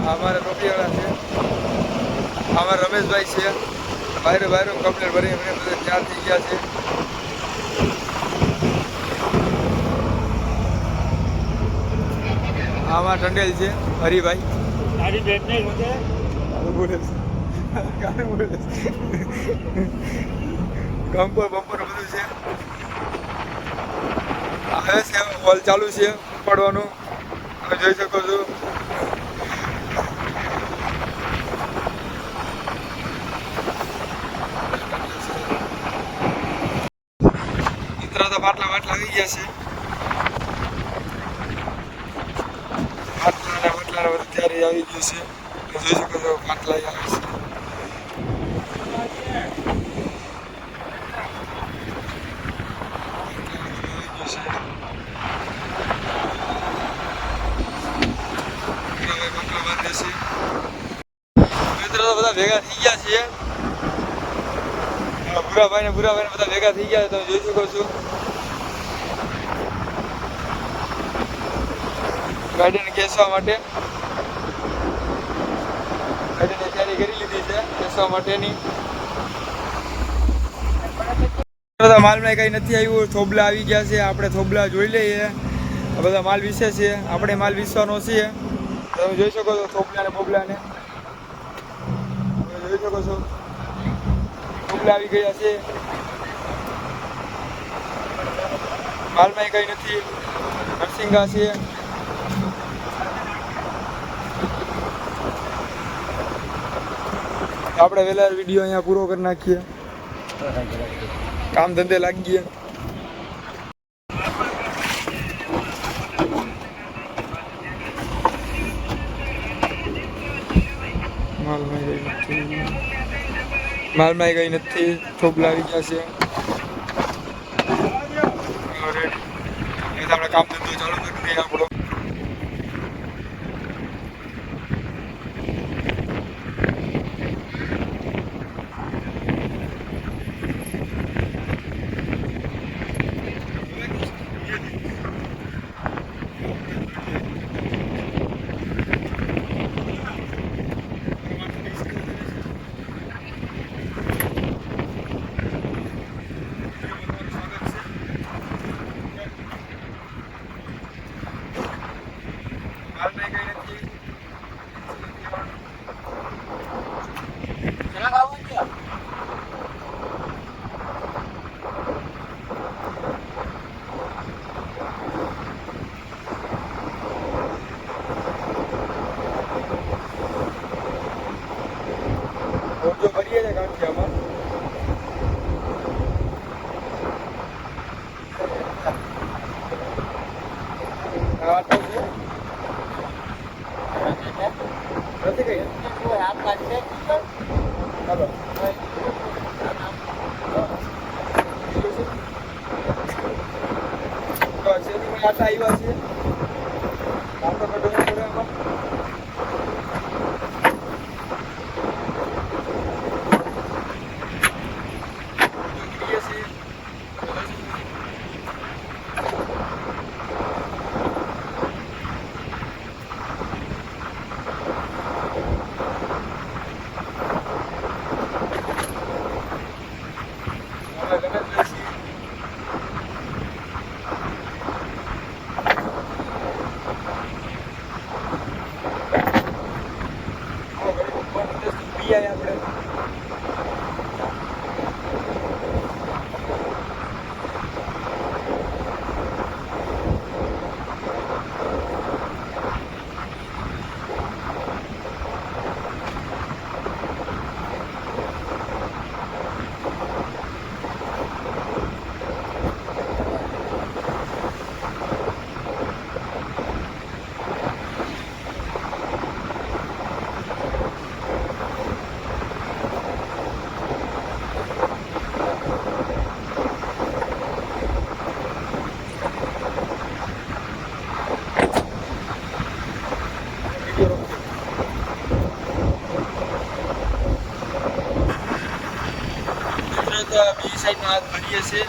हमारे रोटीवाला है हमारे रमेश भाई है बाहर बाहर कम्प्लेट भरी बधे तैयार थी गया है आमा टंडेल है हरिभाई गाड़ी बैठ नहीं होते बोले कंपर बंपर બધું છે આવે છે હોલ ચાલુ છે પડવાનું તમે જોઈ શકો છો મિત્ર તો બાટલા આવી ગયા છે બાટલા બધું તૈયારી આવી ગયું છે જોઈ શકો છો બાટલા આવે છે બધા ભેગા થઈ ગયા છીએ ભૂરાભાઈ ને બધા ભેગા થઈ ગયા તમે જોઈ શકો છો ગાડીને ખેંચવા માટે ગાડીને તૈયારી કરી લીધી છે ખેંચવા માટેની માલમાં કઈ નથી આવ્યું થોબલા આવી ગયા છે આપણે થોબલા જોઈ લઈએ આ બધા માલ વિશે છે આપણે માલ વિસવાનો છે તમે જોઈ શકો છો થોબલા ને બોબલાને જોઈ શકો છો થોબલા આવી ગયા છે માલમાં કઈ નથી નરસિંગા છે આપણે વહેલા વિડીયો અહીંયા પૂરો કરી નાખીએ કામ ધંધે લાગી ગયા માલમાં કઈ નથી થોબલા આવી ગયા છે આપણે કામ ધંધો ચાલુ કરી દઈએ આપણો जो भरिए थे काम किया हम આટા આવ્યા છે આટો કઢવો પડે આમાં બીજી સાઈડના હાથ ભરીએ છીએ.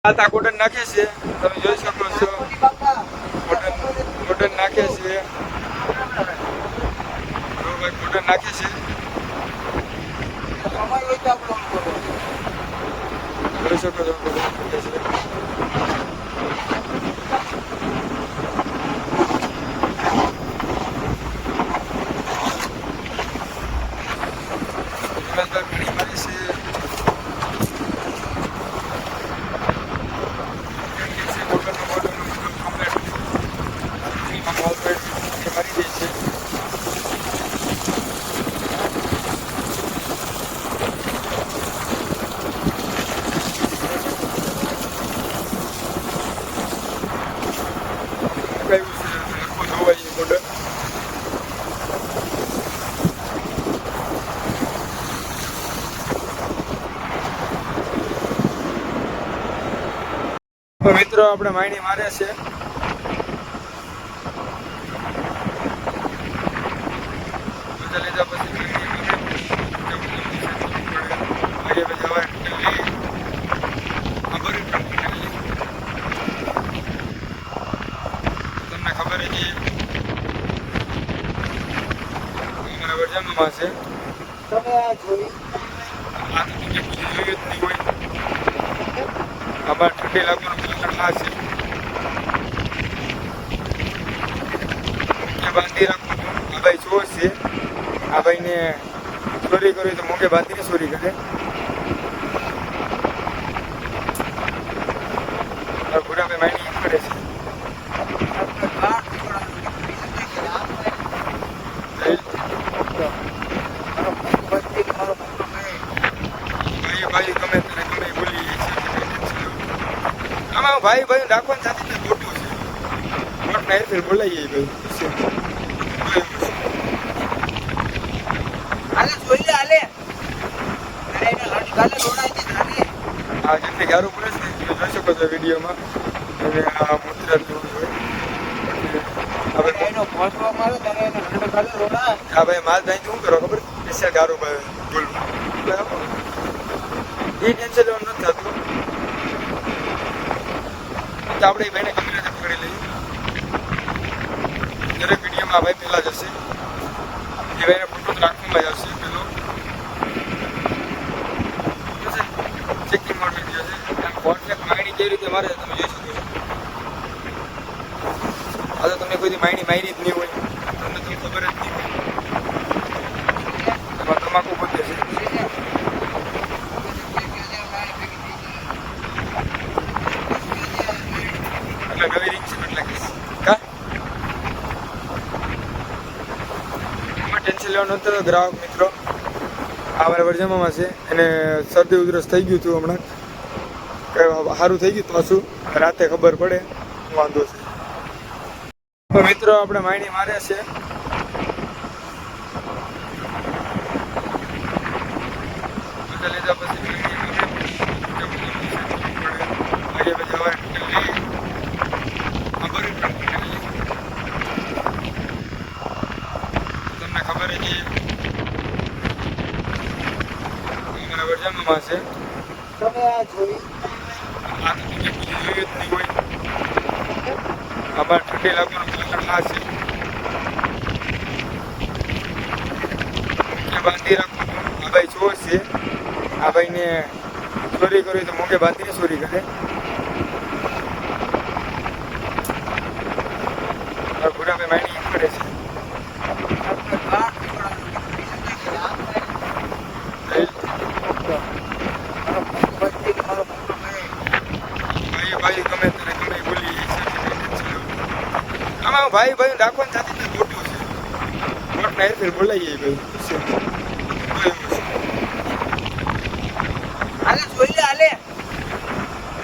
આ કોટન નાખે છે, તમે જોઈ શકો છો. કોટન નાખે છે, કોટન નાખે છે. જોઈ શકો છો કોટન નાખે છે. ઘણી મારી છે. મિત્રો આપણે માયણી મારે છે. લીધા પછી તમને ખબર જ અમારા વરજામાં છે. આ તો જોયું જ નહીં હોય. અમારે ઠંડી લાગવાનું કારણ આ છે. બાંધી રાખું. આ ભાઈ ચોર છે. આ ભાઈને ચોરી કરવી તો મોંઘે બાંધીને ચોરી કરે. ભૂરાભાઈ માયણી કરે છે. ભાઈ ગમે ત્યારે ગમે બોલી આમાં ભાઈ ભાઈ રાખવાનું સાથે ખોટું છે. ખોટના હેરફેર બોલાઈએ ભાઈ. હા, જેમને ગારું પડે છે તમે જોઈ શકો છો વિડીયોમાં. અને આ મુદ્રા જેવું હોય. હા ભાઈ માલ ભાઈ શું કરો ખબર? સ્પેશિયલ ગારું ભાઈ બોલવું એ ટેન્શન લેવાનું નથી થતું. તો આપણે એ ભાઈને ગમે રીતે પકડી લઈએ. દરેક વિડીયોમાં ભાઈ પહેલાં જશે. એ ભાઈને ફોટો રાખવામાં જ આવશે પેલો. ચેકિંગ મોડ વિડીયો છે. કોન્ટ્રાક્ટ માયણી કેવી રીતે મારે તમે જોઈ શકો છો. આ તો તમને કોઈ માયણી મારી જ નહીં હોય. તમને તો ખબર જ નહીં હોય. ટેન્શન લેવાનું નહોતું. ગ્રાહક મિત્રો અમારા વરજામામાં છે એને શરદી ઉધરસ થઈ ગયું હતું હમણાં. સારું થઈ ગયું પાછું, રાતે ખબર પડે વાંધો છે. તો મિત્રો આપણે માયણી મારે છે. લીધા પછી તમને ખબર જ અમારા વરજામામાં છે. તમે આ જોઈ આ તો તમે જોયું જ નહીં હોય. આમાં ઠંડી લાગવાનું કારણ આ છે કે બાંધી રાખવું. આ ભાઈ ચોર છે. આ ભાઈને ચોરી કરવી તો મોકે બાંધીને ચોરી કરે. ભૂરાભાઈ માયણી કરે છે. ભાઈ ગમે ત્યારે ગમે બોલી આમાં ભાઈ ભાઈ રાખવાનું સાથે ખોટું છે. ખોટના હેરફેર બોલાઈએ ભાઈ હાલે જોઈ લે હાલે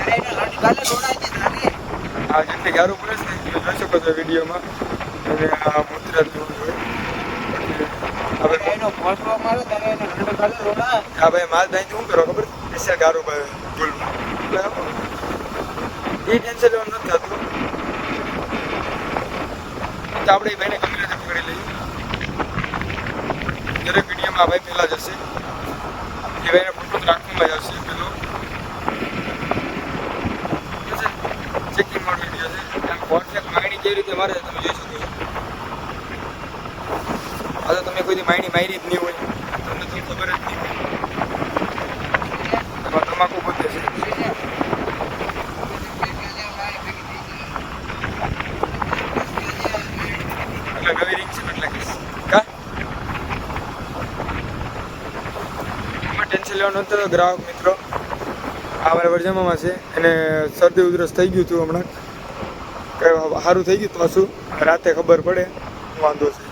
અરે એના લાડી ગાલે રોડાઈ દે તારે આ જેટલી ગારું પડે છે તમે જોઈ શકો છો વિડીયોમાં. અને આ મુદ્રા જેવું હોય. હવે એનો ફોસવા મારે તારે એના લાડી ગાલે રોડા આ ભાઈ માલ દાઈ શું કરો ખબર? સ્પેશિયલ ગારું ભાઈ બોલવું એ ટેન્શન લેવાનું નથી થતું. તો આપણે એ ભાઈને ગમે રીતે પકડી લઈએ. દરેક વિડીયોમાં આ ભાઈ પહેલાં જશે. એ ભાઈને ફોટો રાખવામાં જ આવશે પેલો ચેકિંગ વાળો વિડીયો છે. એમ પરફેક્ટ માયણી કેવી રીતે મારે તમે જોઈ શકો છો. આ તો તમે કોઈ દી માયણી મારી જ નહીં હોય, તમને તો ખબર જ નહીં હોય. એમાં તમાકુ પોતે છે. એટલે નવી રિંગ છે એટલે કા એમાં ટેન્શન લેવાનું નહોતું. ગ્રાહક મિત્રો અમારા વરજામામાં છે એને શરદી ઉધરસ થઈ ગયું હતું હમણાં. સારું થઈ ગયું પાછું, રાતે ખબર પડે વાંધો છે.